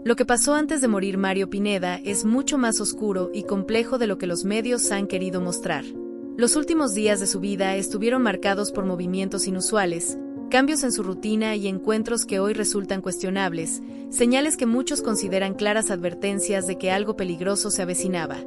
Lo que pasó antes de morir Mario Pineda es mucho más oscuro y complejo de lo que los medios han querido mostrar. Los últimos días de su vida estuvieron marcados por movimientos inusuales, cambios en su rutina y encuentros que hoy resultan cuestionables, señales que muchos consideran claras advertencias de que algo peligroso se avecinaba.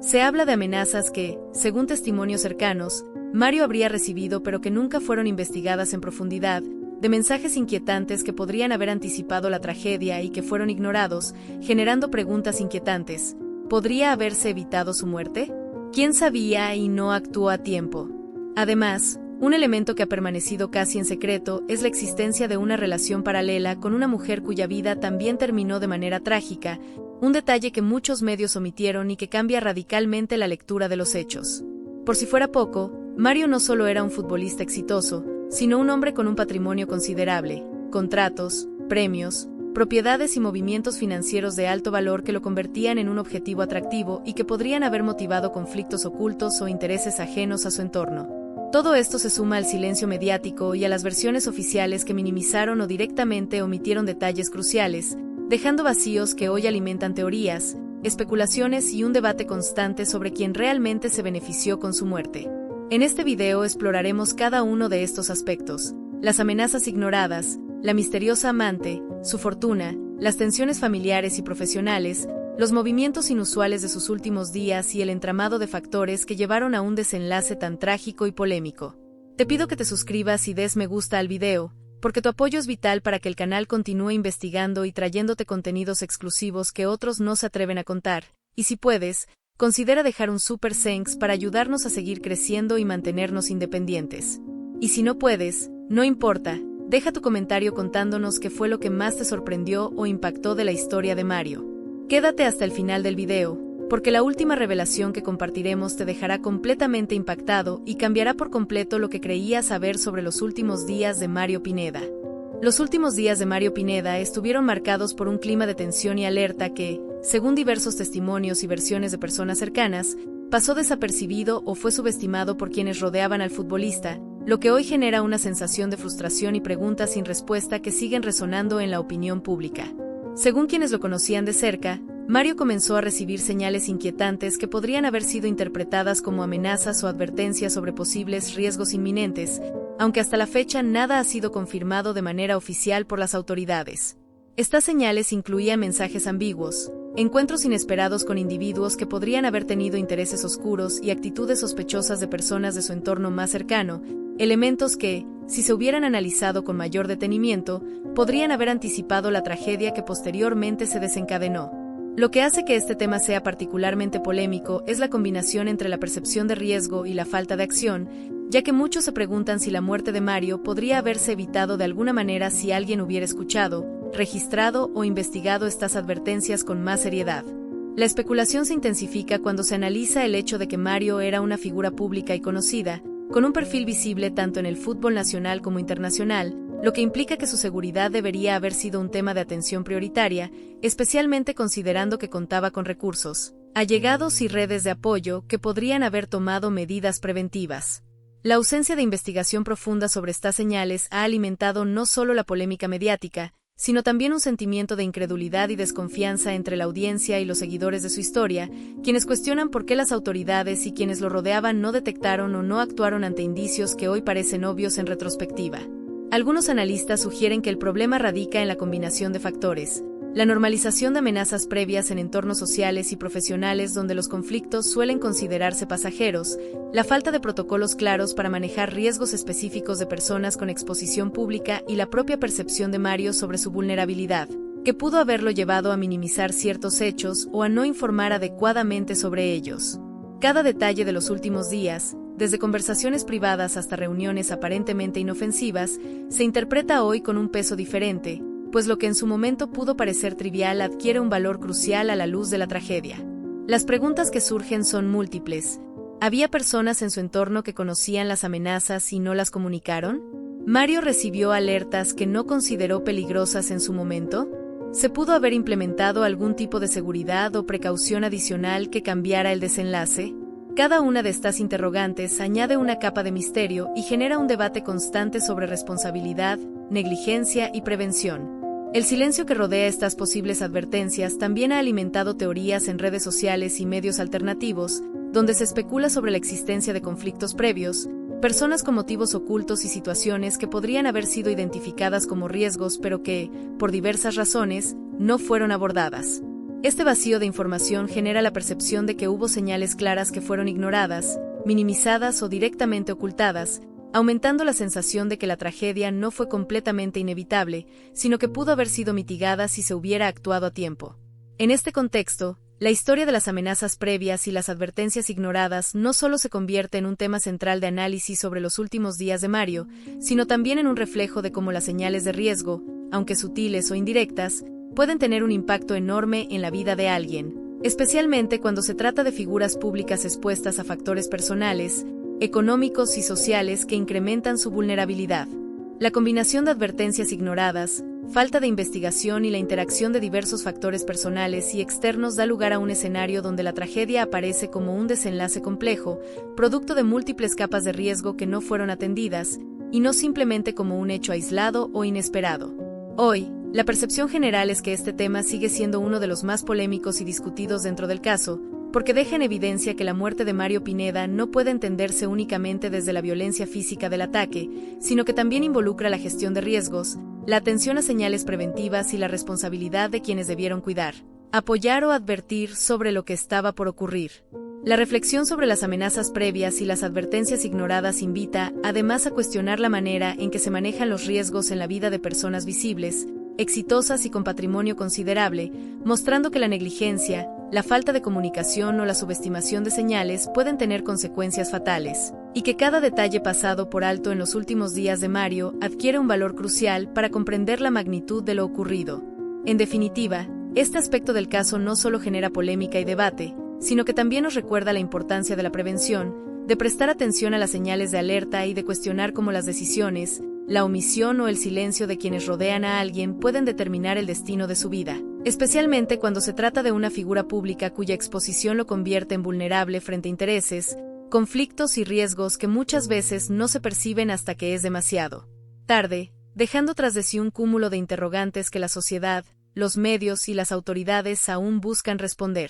Se habla de amenazas que, según testimonios cercanos, Mario habría recibido pero que nunca fueron investigadas en profundidad, de mensajes inquietantes que podrían haber anticipado la tragedia y que fueron ignorados, generando preguntas inquietantes. ¿Podría haberse evitado su muerte? ¿Quién sabía y no actuó a tiempo? Además, un elemento que ha permanecido casi en secreto es la existencia de una relación paralela con una mujer cuya vida también terminó de manera trágica, un detalle que muchos medios omitieron y que cambia radicalmente la lectura de los hechos. Por si fuera poco, Mario no solo era un futbolista exitoso, sino un hombre con un patrimonio considerable, contratos, premios, propiedades y movimientos financieros de alto valor que lo convertían en un objetivo atractivo y que podrían haber motivado conflictos ocultos o intereses ajenos a su entorno. Todo esto se suma al silencio mediático y a las versiones oficiales que minimizaron o directamente omitieron detalles cruciales, dejando vacíos que hoy alimentan teorías, especulaciones y un debate constante sobre quién realmente se benefició con su muerte. En este video exploraremos cada uno de estos aspectos: las amenazas ignoradas, la misteriosa amante, su fortuna, las tensiones familiares y profesionales, los movimientos inusuales de sus últimos días y el entramado de factores que llevaron a un desenlace tan trágico y polémico. Te pido que te suscribas y des me gusta al video, porque tu apoyo es vital para que el canal continúe investigando y trayéndote contenidos exclusivos que otros no se atreven a contar, y si puedes, considera dejar un super thanks para ayudarnos a seguir creciendo y mantenernos independientes. Y si no puedes, no importa, deja tu comentario contándonos qué fue lo que más te sorprendió o impactó de la historia de Mario. Quédate hasta el final del video, porque la última revelación que compartiremos te dejará completamente impactado y cambiará por completo lo que creías saber sobre los últimos días de Mario Pineda. Los últimos días de Mario Pineda estuvieron marcados por un clima de tensión y alerta que, según diversos testimonios y versiones de personas cercanas, pasó desapercibido o fue subestimado por quienes rodeaban al futbolista, lo que hoy genera una sensación de frustración y preguntas sin respuesta que siguen resonando en la opinión pública. Según quienes lo conocían de cerca, Mario comenzó a recibir señales inquietantes que podrían haber sido interpretadas como amenazas o advertencias sobre posibles riesgos inminentes, aunque hasta la fecha nada ha sido confirmado de manera oficial por las autoridades. Estas señales incluían mensajes ambiguos, encuentros inesperados con individuos que podrían haber tenido intereses oscuros y actitudes sospechosas de personas de su entorno más cercano, elementos que, si se hubieran analizado con mayor detenimiento, podrían haber anticipado la tragedia que posteriormente se desencadenó. Lo que hace que este tema sea particularmente polémico es la combinación entre la percepción de riesgo y la falta de acción, ya que muchos se preguntan si la muerte de Mario podría haberse evitado de alguna manera si alguien hubiera escuchado, registrado o investigado estas advertencias con más seriedad. La especulación se intensifica cuando se analiza el hecho de que Mario era una figura pública y conocida, con un perfil visible tanto en el fútbol nacional como internacional, lo que implica que su seguridad debería haber sido un tema de atención prioritaria, especialmente considerando que contaba con recursos, allegados y redes de apoyo que podrían haber tomado medidas preventivas. La ausencia de investigación profunda sobre estas señales ha alimentado no solo la polémica mediática, sino también un sentimiento de incredulidad y desconfianza entre la audiencia y los seguidores de su historia, quienes cuestionan por qué las autoridades y quienes lo rodeaban no detectaron o no actuaron ante indicios que hoy parecen obvios en retrospectiva. Algunos analistas sugieren que el problema radica en la combinación de factores: la normalización de amenazas previas en entornos sociales y profesionales donde los conflictos suelen considerarse pasajeros, la falta de protocolos claros para manejar riesgos específicos de personas con exposición pública y la propia percepción de Mario sobre su vulnerabilidad, que pudo haberlo llevado a minimizar ciertos hechos o a no informar adecuadamente sobre ellos. Cada detalle de los últimos días, desde conversaciones privadas hasta reuniones aparentemente inofensivas, se interpreta hoy con un peso diferente, pues lo que en su momento pudo parecer trivial adquiere un valor crucial a la luz de la tragedia. Las preguntas que surgen son múltiples. ¿Había personas en su entorno que conocían las amenazas y no las comunicaron? ¿Mario recibió alertas que no consideró peligrosas en su momento? ¿Se pudo haber implementado algún tipo de seguridad o precaución adicional que cambiara el desenlace? Cada una de estas interrogantes añade una capa de misterio y genera un debate constante sobre responsabilidad, negligencia y prevención. El silencio que rodea estas posibles advertencias también ha alimentado teorías en redes sociales y medios alternativos, donde se especula sobre la existencia de conflictos previos, personas con motivos ocultos y situaciones que podrían haber sido identificadas como riesgos pero que, por diversas razones, no fueron abordadas. Este vacío de información genera la percepción de que hubo señales claras que fueron ignoradas, minimizadas o directamente ocultadas, aumentando la sensación de que la tragedia no fue completamente inevitable, sino que pudo haber sido mitigada si se hubiera actuado a tiempo. En este contexto, la historia de las amenazas previas y las advertencias ignoradas no solo se convierte en un tema central de análisis sobre los últimos días de Mario, sino también en un reflejo de cómo las señales de riesgo, aunque sutiles o indirectas, pueden tener un impacto enorme en la vida de alguien, especialmente cuando se trata de figuras públicas expuestas a factores personales, económicos y sociales que incrementan su vulnerabilidad. La combinación de advertencias ignoradas, falta de investigación y la interacción de diversos factores personales y externos da lugar a un escenario donde la tragedia aparece como un desenlace complejo, producto de múltiples capas de riesgo que no fueron atendidas, y no simplemente como un hecho aislado o inesperado. Hoy, la percepción general es que este tema sigue siendo uno de los más polémicos y discutidos dentro del caso, porque deja en evidencia que la muerte de Mario Pineda no puede entenderse únicamente desde la violencia física del ataque, sino que también involucra la gestión de riesgos, la atención a señales preventivas y la responsabilidad de quienes debieron cuidar, apoyar o advertir sobre lo que estaba por ocurrir. La reflexión sobre las amenazas previas y las advertencias ignoradas invita, además, a cuestionar la manera en que se manejan los riesgos en la vida de personas visibles, exitosas y con patrimonio considerable, mostrando que la negligencia, la falta de comunicación o la subestimación de señales pueden tener consecuencias fatales, y que cada detalle pasado por alto en los últimos días de Mario adquiere un valor crucial para comprender la magnitud de lo ocurrido. En definitiva, este aspecto del caso no solo genera polémica y debate, sino que también nos recuerda la importancia de la prevención, de prestar atención a las señales de alerta y de cuestionar cómo las decisiones, la omisión o el silencio de quienes rodean a alguien pueden determinar el destino de su vida, especialmente cuando se trata de una figura pública cuya exposición lo convierte en vulnerable frente a intereses, conflictos y riesgos que muchas veces no se perciben hasta que es demasiado tarde, dejando tras de sí un cúmulo de interrogantes que la sociedad, los medios y las autoridades aún buscan responder.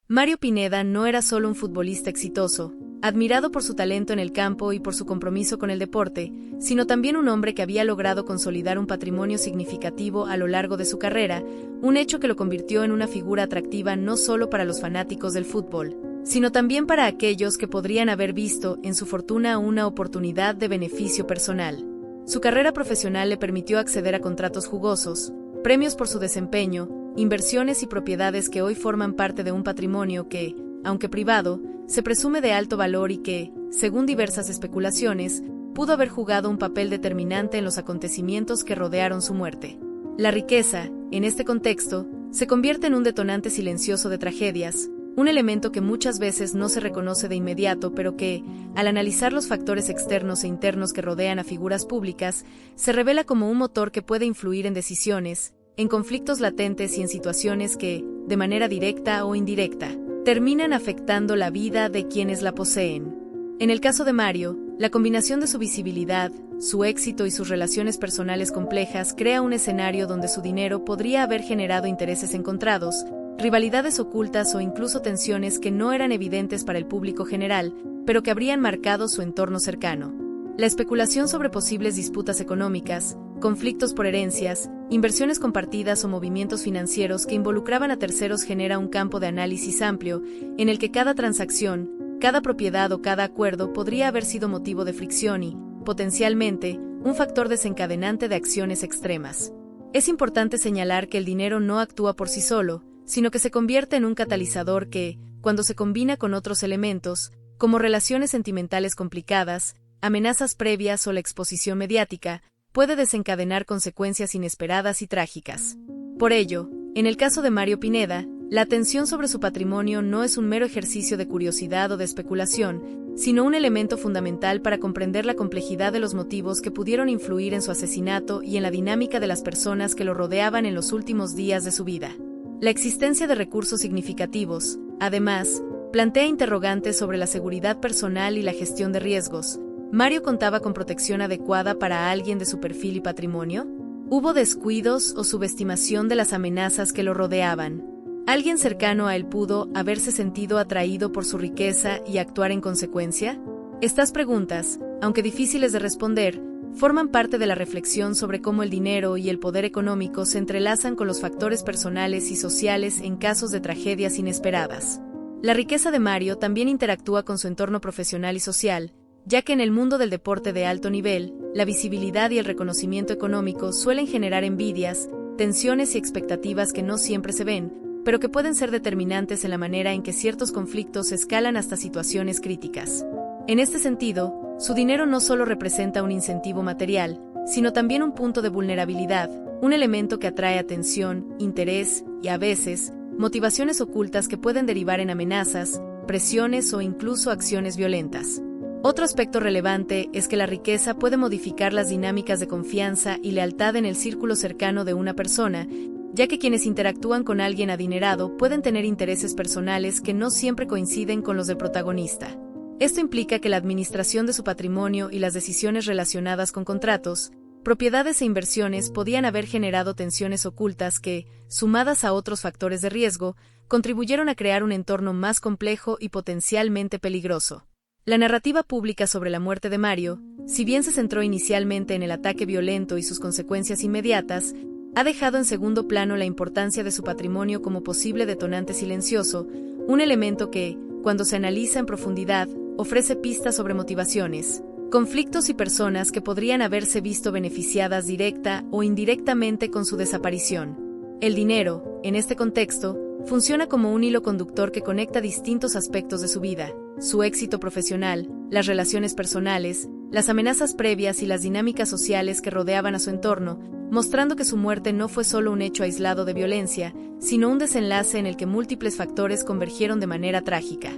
Mario Pineda no era solo un futbolista exitoso, admirado por su talento en el campo y por su compromiso con el deporte, sino también un hombre que había logrado consolidar un patrimonio significativo a lo largo de su carrera, un hecho que lo convirtió en una figura atractiva no solo para los fanáticos del fútbol, sino también para aquellos que podrían haber visto en su fortuna una oportunidad de beneficio personal. Su carrera profesional le permitió acceder a contratos jugosos, premios por su desempeño, inversiones y propiedades que hoy forman parte de un patrimonio que, aunque privado, se presume de alto valor y que, según diversas especulaciones, pudo haber jugado un papel determinante en los acontecimientos que rodearon su muerte. La riqueza, en este contexto, se convierte en un detonante silencioso de tragedias, un elemento que muchas veces no se reconoce de inmediato, pero que, al analizar los factores externos e internos que rodean a figuras públicas, se revela como un motor que puede influir en decisiones, en conflictos latentes y en situaciones que, de manera directa o indirecta, terminan afectando la vida de quienes la poseen. En el caso de Mario, la combinación de su visibilidad, su éxito y sus relaciones personales complejas crea un escenario donde su dinero podría haber generado intereses encontrados, rivalidades ocultas o incluso tensiones que no eran evidentes para el público general, pero que habrían marcado su entorno cercano. La especulación sobre posibles disputas económicas, conflictos por herencias, inversiones compartidas o movimientos financieros que involucraban a terceros genera un campo de análisis amplio, en el que cada transacción, cada propiedad o cada acuerdo podría haber sido motivo de fricción y, potencialmente, un factor desencadenante de acciones extremas. Es importante señalar que el dinero no actúa por sí solo, sino que se convierte en un catalizador que, cuando se combina con otros elementos, como relaciones sentimentales complicadas, amenazas previas o la exposición mediática, puede desencadenar consecuencias inesperadas y trágicas. Por ello, en el caso de Mario Pineda, la atención sobre su patrimonio no es un mero ejercicio de curiosidad o de especulación, sino un elemento fundamental para comprender la complejidad de los motivos que pudieron influir en su asesinato y en la dinámica de las personas que lo rodeaban en los últimos días de su vida. La existencia de recursos significativos, además, plantea interrogantes sobre la seguridad personal y la gestión de riesgos. ¿Mario contaba con protección adecuada para alguien de su perfil y patrimonio? ¿Hubo descuidos o subestimación de las amenazas que lo rodeaban? ¿Alguien cercano a él pudo haberse sentido atraído por su riqueza y actuar en consecuencia? Estas preguntas, aunque difíciles de responder, forman parte de la reflexión sobre cómo el dinero y el poder económico se entrelazan con los factores personales y sociales en casos de tragedias inesperadas. La riqueza de Mario también interactúa con su entorno profesional y social, ya que en el mundo del deporte de alto nivel, la visibilidad y el reconocimiento económico suelen generar envidias, tensiones y expectativas que no siempre se ven, pero que pueden ser determinantes en la manera en que ciertos conflictos escalan hasta situaciones críticas. En este sentido, su dinero no solo representa un incentivo material, sino también un punto de vulnerabilidad, un elemento que atrae atención, interés y, a veces, motivaciones ocultas que pueden derivar en amenazas, presiones o incluso acciones violentas. Otro aspecto relevante es que la riqueza puede modificar las dinámicas de confianza y lealtad en el círculo cercano de una persona, ya que quienes interactúan con alguien adinerado pueden tener intereses personales que no siempre coinciden con los del protagonista. Esto implica que la administración de su patrimonio y las decisiones relacionadas con contratos, propiedades e inversiones podían haber generado tensiones ocultas que, sumadas a otros factores de riesgo, contribuyeron a crear un entorno más complejo y potencialmente peligroso. La narrativa pública sobre la muerte de Mario, si bien se centró inicialmente en el ataque violento y sus consecuencias inmediatas, ha dejado en segundo plano la importancia de su patrimonio como posible detonante silencioso, un elemento que, cuando se analiza en profundidad, ofrece pistas sobre motivaciones, conflictos y personas que podrían haberse visto beneficiadas directa o indirectamente con su desaparición. El dinero, en este contexto, funciona como un hilo conductor que conecta distintos aspectos de su vida, su éxito profesional, las relaciones personales, las amenazas previas y las dinámicas sociales que rodeaban a su entorno, mostrando que su muerte no fue solo un hecho aislado de violencia, sino un desenlace en el que múltiples factores convergieron de manera trágica.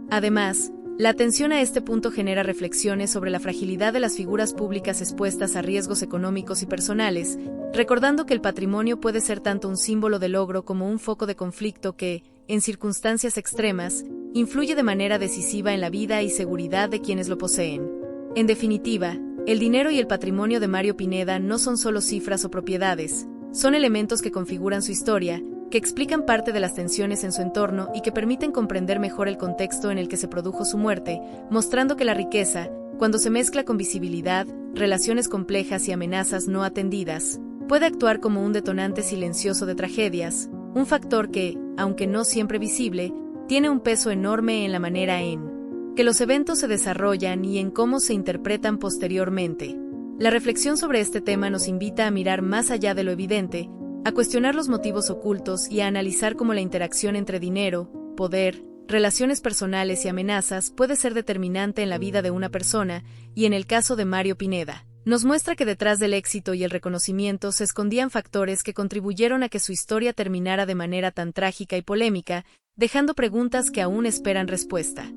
Además, la atención a este punto genera reflexiones sobre la fragilidad de las figuras públicas expuestas a riesgos económicos y personales, recordando que el patrimonio puede ser tanto un símbolo de logro como un foco de conflicto que, en circunstancias extremas, influye de manera decisiva en la vida y seguridad de quienes lo poseen. En definitiva, el dinero y el patrimonio de Mario Pineda no son solo cifras o propiedades, son elementos que configuran su historia, que explican parte de las tensiones en su entorno y que permiten comprender mejor el contexto en el que se produjo su muerte, mostrando que la riqueza, cuando se mezcla con visibilidad, relaciones complejas y amenazas no atendidas, puede actuar como un detonante silencioso de tragedias, un factor que, aunque no siempre visible, tiene un peso enorme en la manera en que los eventos se desarrollan y en cómo se interpretan posteriormente. La reflexión sobre este tema nos invita a mirar más allá de lo evidente, a cuestionar los motivos ocultos y a analizar cómo la interacción entre dinero, poder, relaciones personales y amenazas puede ser determinante en la vida de una persona, y en el caso de Mario Pineda, nos muestra que detrás del éxito y el reconocimiento se escondían factores que contribuyeron a que su historia terminara de manera tan trágica y polémica, dejando preguntas que aún esperan respuesta.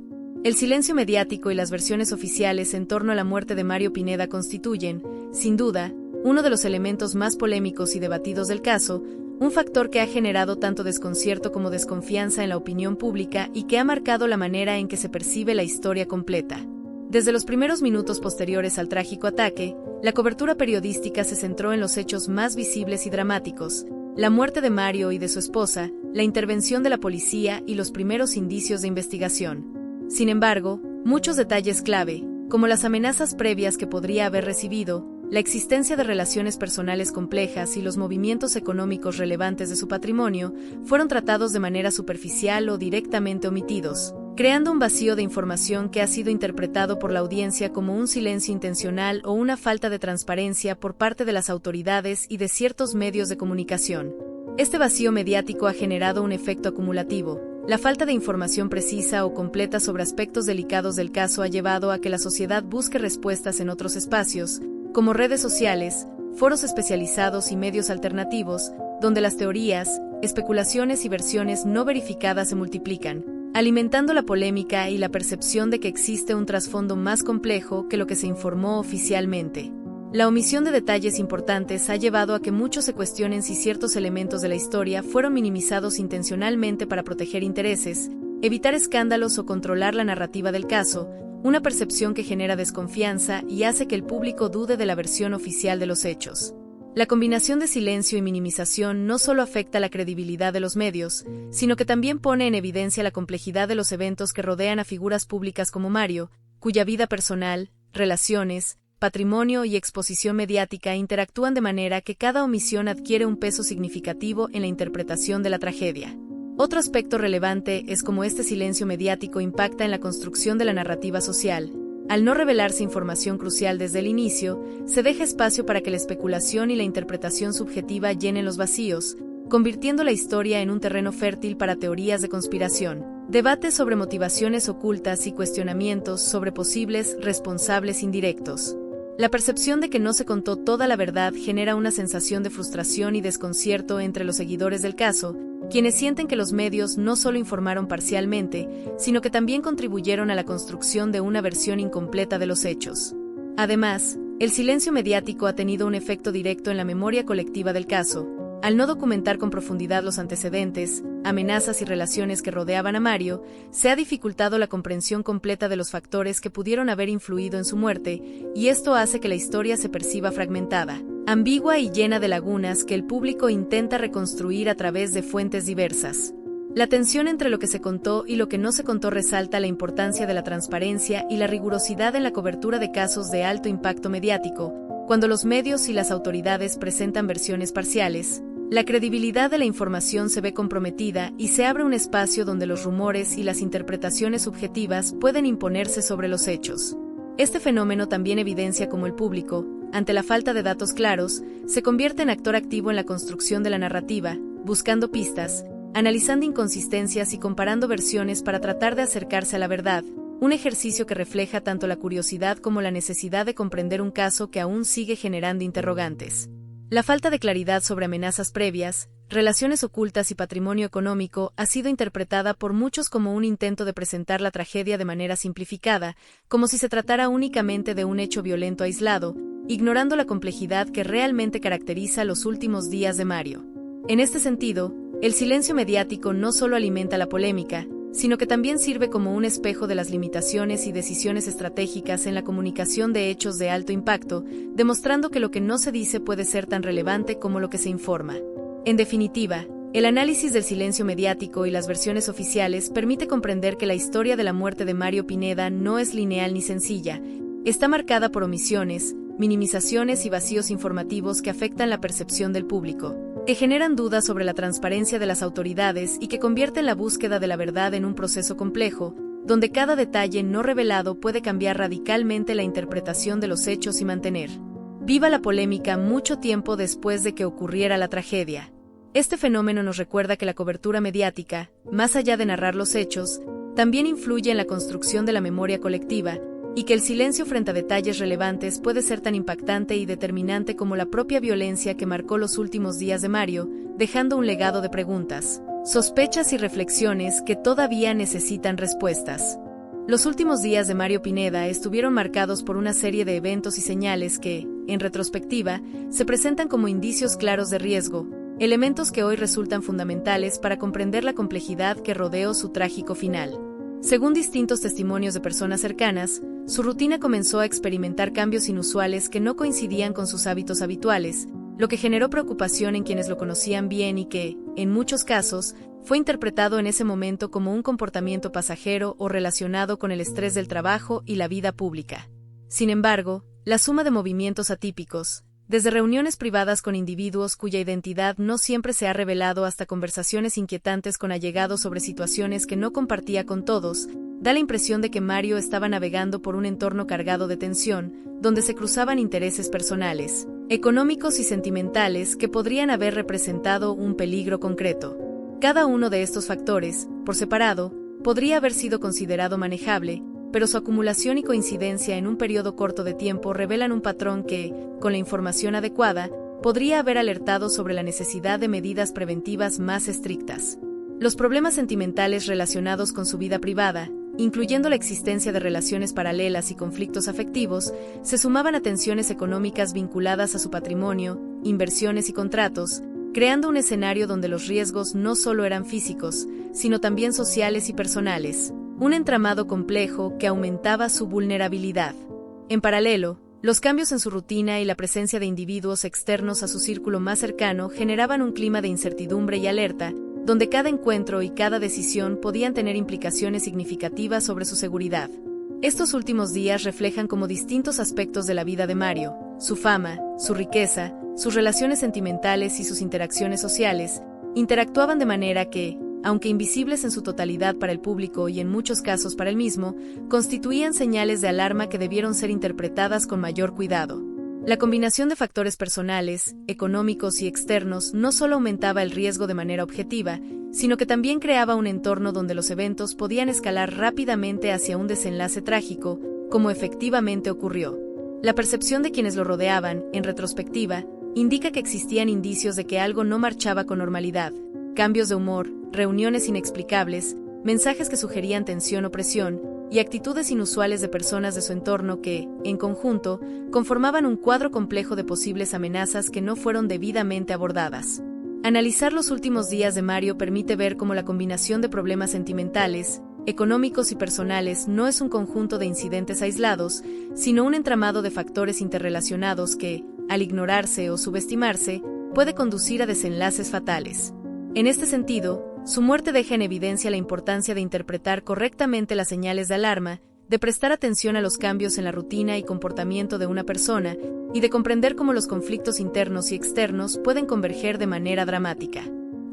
El silencio mediático y las versiones oficiales en torno a la muerte de Mario Pineda constituyen, sin duda, uno de los elementos más polémicos y debatidos del caso, un factor que ha generado tanto desconcierto como desconfianza en la opinión pública y que ha marcado la manera en que se percibe la historia completa. Desde los primeros minutos posteriores al trágico ataque, la cobertura periodística se centró en los hechos más visibles y dramáticos, la muerte de Mario y de su esposa, la intervención de la policía y los primeros indicios de investigación. Sin embargo, muchos detalles clave, como las amenazas previas que podría haber recibido, la existencia de relaciones personales complejas y los movimientos económicos relevantes de su patrimonio, fueron tratados de manera superficial o directamente omitidos, creando un vacío de información que ha sido interpretado por la audiencia como un silencio intencional o una falta de transparencia por parte de las autoridades y de ciertos medios de comunicación. Este vacío mediático ha generado un efecto acumulativo. La falta de información precisa o completa sobre aspectos delicados del caso ha llevado a que la sociedad busque respuestas en otros espacios, como redes sociales, foros especializados y medios alternativos, donde las teorías, especulaciones y versiones no verificadas se multiplican, alimentando la polémica y la percepción de que existe un trasfondo más complejo que lo que se informó oficialmente. La omisión de detalles importantes ha llevado a que muchos se cuestionen si ciertos elementos de la historia fueron minimizados intencionalmente para proteger intereses, evitar escándalos o controlar la narrativa del caso, una percepción que genera desconfianza y hace que el público dude de la versión oficial de los hechos. La combinación de silencio y minimización no solo afecta la credibilidad de los medios, sino que también pone en evidencia la complejidad de los eventos que rodean a figuras públicas como Mario, cuya vida personal, relaciones, patrimonio y exposición mediática interactúan de manera que cada omisión adquiere un peso significativo en la interpretación de la tragedia. Otro aspecto relevante es cómo este silencio mediático impacta en la construcción de la narrativa social. Al no revelarse información crucial desde el inicio, se deja espacio para que la especulación y la interpretación subjetiva llenen los vacíos, convirtiendo la historia en un terreno fértil para teorías de conspiración, debates sobre motivaciones ocultas y cuestionamientos sobre posibles responsables indirectos. La percepción de que no se contó toda la verdad genera una sensación de frustración y desconcierto entre los seguidores del caso, quienes sienten que los medios no solo informaron parcialmente, sino que también contribuyeron a la construcción de una versión incompleta de los hechos. Además, el silencio mediático ha tenido un efecto directo en la memoria colectiva del caso. Al no documentar con profundidad los antecedentes, amenazas y relaciones que rodeaban a Mario, se ha dificultado la comprensión completa de los factores que pudieron haber influido en su muerte, y esto hace que la historia se perciba fragmentada, ambigua y llena de lagunas que el público intenta reconstruir a través de fuentes diversas. La tensión entre lo que se contó y lo que no se contó resalta la importancia de la transparencia y la rigurosidad en la cobertura de casos de alto impacto mediático. Cuando los medios y las autoridades presentan versiones parciales, la credibilidad de la información se ve comprometida y se abre un espacio donde los rumores y las interpretaciones subjetivas pueden imponerse sobre los hechos. Este fenómeno también evidencia cómo el público, ante la falta de datos claros, se convierte en actor activo en la construcción de la narrativa, buscando pistas, analizando inconsistencias y comparando versiones para tratar de acercarse a la verdad, un ejercicio que refleja tanto la curiosidad como la necesidad de comprender un caso que aún sigue generando interrogantes. La falta de claridad sobre amenazas previas, relaciones ocultas y patrimonio económico ha sido interpretada por muchos como un intento de presentar la tragedia de manera simplificada, como si se tratara únicamente de un hecho violento aislado, ignorando la complejidad que realmente caracteriza los últimos días de Mario. En este sentido, el silencio mediático no solo alimenta la polémica, sino que también sirve como un espejo de las limitaciones y decisiones estratégicas en la comunicación de hechos de alto impacto, demostrando que lo que no se dice puede ser tan relevante como lo que se informa. En definitiva, el análisis del silencio mediático y las versiones oficiales permite comprender que la historia de la muerte de Mario Pineda no es lineal ni sencilla, está marcada por omisiones, minimizaciones y vacíos informativos que afectan la percepción del público, que generan dudas sobre la transparencia de las autoridades y que convierten la búsqueda de la verdad en un proceso complejo, donde cada detalle no revelado puede cambiar radicalmente la interpretación de los hechos y mantener viva la polémica mucho tiempo después de que ocurriera la tragedia. Este fenómeno nos recuerda que la cobertura mediática, más allá de narrar los hechos, también influye en la construcción de la memoria colectiva, y que el silencio frente a detalles relevantes puede ser tan impactante y determinante como la propia violencia que marcó los últimos días de Mario, dejando un legado de preguntas, sospechas y reflexiones que todavía necesitan respuestas. Los últimos días de Mario Pineda estuvieron marcados por una serie de eventos y señales que, en retrospectiva, se presentan como indicios claros de riesgo, elementos que hoy resultan fundamentales para comprender la complejidad que rodeó su trágico final. Según distintos testimonios de personas cercanas, su rutina comenzó a experimentar cambios inusuales que no coincidían con sus hábitos habituales, lo que generó preocupación en quienes lo conocían bien y que, en muchos casos, fue interpretado en ese momento como un comportamiento pasajero o relacionado con el estrés del trabajo y la vida pública. Sin embargo, la suma de movimientos atípicos, desde reuniones privadas con individuos cuya identidad no siempre se ha revelado hasta conversaciones inquietantes con allegados sobre situaciones que no compartía con todos, da la impresión de que Mario estaba navegando por un entorno cargado de tensión, donde se cruzaban intereses personales, económicos y sentimentales que podrían haber representado un peligro concreto. Cada uno de estos factores, por separado, podría haber sido considerado manejable, pero su acumulación y coincidencia en un periodo corto de tiempo revelan un patrón que, con la información adecuada, podría haber alertado sobre la necesidad de medidas preventivas más estrictas. Los problemas sentimentales relacionados con su vida privada, incluyendo la existencia de relaciones paralelas y conflictos afectivos, se sumaban a tensiones económicas vinculadas a su patrimonio, inversiones y contratos, creando un escenario donde los riesgos no solo eran físicos, sino también sociales y personales, un entramado complejo que aumentaba su vulnerabilidad. En paralelo, los cambios en su rutina y la presencia de individuos externos a su círculo más cercano generaban un clima de incertidumbre y alerta, donde cada encuentro y cada decisión podían tener implicaciones significativas sobre su seguridad. Estos últimos días reflejan como distintos aspectos de la vida de Mario, su fama, su riqueza, sus relaciones sentimentales y sus interacciones sociales, interactuaban de manera que, aunque invisibles en su totalidad para el público y en muchos casos para él mismo, constituían señales de alarma que debieron ser interpretadas con mayor cuidado. La combinación de factores personales, económicos y externos no solo aumentaba el riesgo de manera objetiva, sino que también creaba un entorno donde los eventos podían escalar rápidamente hacia un desenlace trágico, como efectivamente ocurrió. La percepción de quienes lo rodeaban, en retrospectiva, indica que existían indicios de que algo no marchaba con normalidad, cambios de humor, reuniones inexplicables, mensajes que sugerían tensión o presión, y actitudes inusuales de personas de su entorno que, en conjunto, conformaban un cuadro complejo de posibles amenazas que no fueron debidamente abordadas. Analizar los últimos días de Mario permite ver cómo la combinación de problemas sentimentales, económicos y personales no es un conjunto de incidentes aislados, sino un entramado de factores interrelacionados que, al ignorarse o subestimarse, puede conducir a desenlaces fatales. En este sentido, su muerte deja en evidencia la importancia de interpretar correctamente las señales de alarma, de prestar atención a los cambios en la rutina y comportamiento de una persona, y de comprender cómo los conflictos internos y externos pueden converger de manera dramática.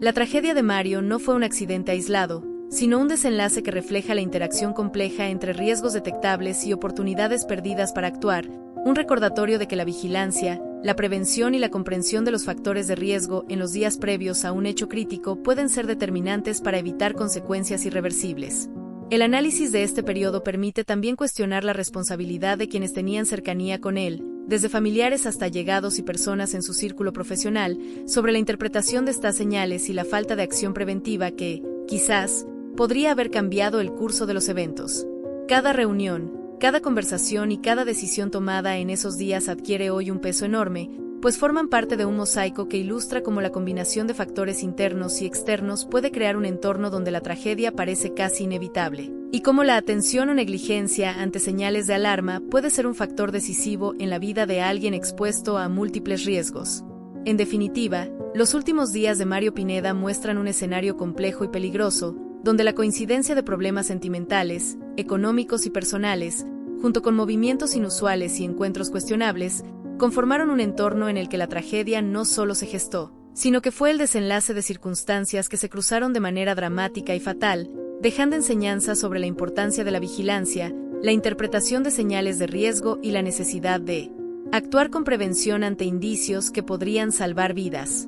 La tragedia de Mario no fue un accidente aislado, sino un desenlace que refleja la interacción compleja entre riesgos detectables y oportunidades perdidas para actuar, un recordatorio de que la vigilancia, la prevención y la comprensión de los factores de riesgo en los días previos a un hecho crítico pueden ser determinantes para evitar consecuencias irreversibles. El análisis de este periodo permite también cuestionar la responsabilidad de quienes tenían cercanía con él, desde familiares hasta allegados y personas en su círculo profesional, sobre la interpretación de estas señales y la falta de acción preventiva que, quizás, podría haber cambiado el curso de los eventos. Cada reunión, cada conversación y cada decisión tomada en esos días adquiere hoy un peso enorme, pues forman parte de un mosaico que ilustra cómo la combinación de factores internos y externos puede crear un entorno donde la tragedia parece casi inevitable, y cómo la atención o negligencia ante señales de alarma puede ser un factor decisivo en la vida de alguien expuesto a múltiples riesgos. En definitiva, los últimos días de Mario Pineda muestran un escenario complejo y peligroso, donde la coincidencia de problemas sentimentales, económicos y personales, junto con movimientos inusuales y encuentros cuestionables, conformaron un entorno en el que la tragedia no solo se gestó, sino que fue el desenlace de circunstancias que se cruzaron de manera dramática y fatal, dejando enseñanzas sobre la importancia de la vigilancia, la interpretación de señales de riesgo y la necesidad de actuar con prevención ante indicios que podrían salvar vidas.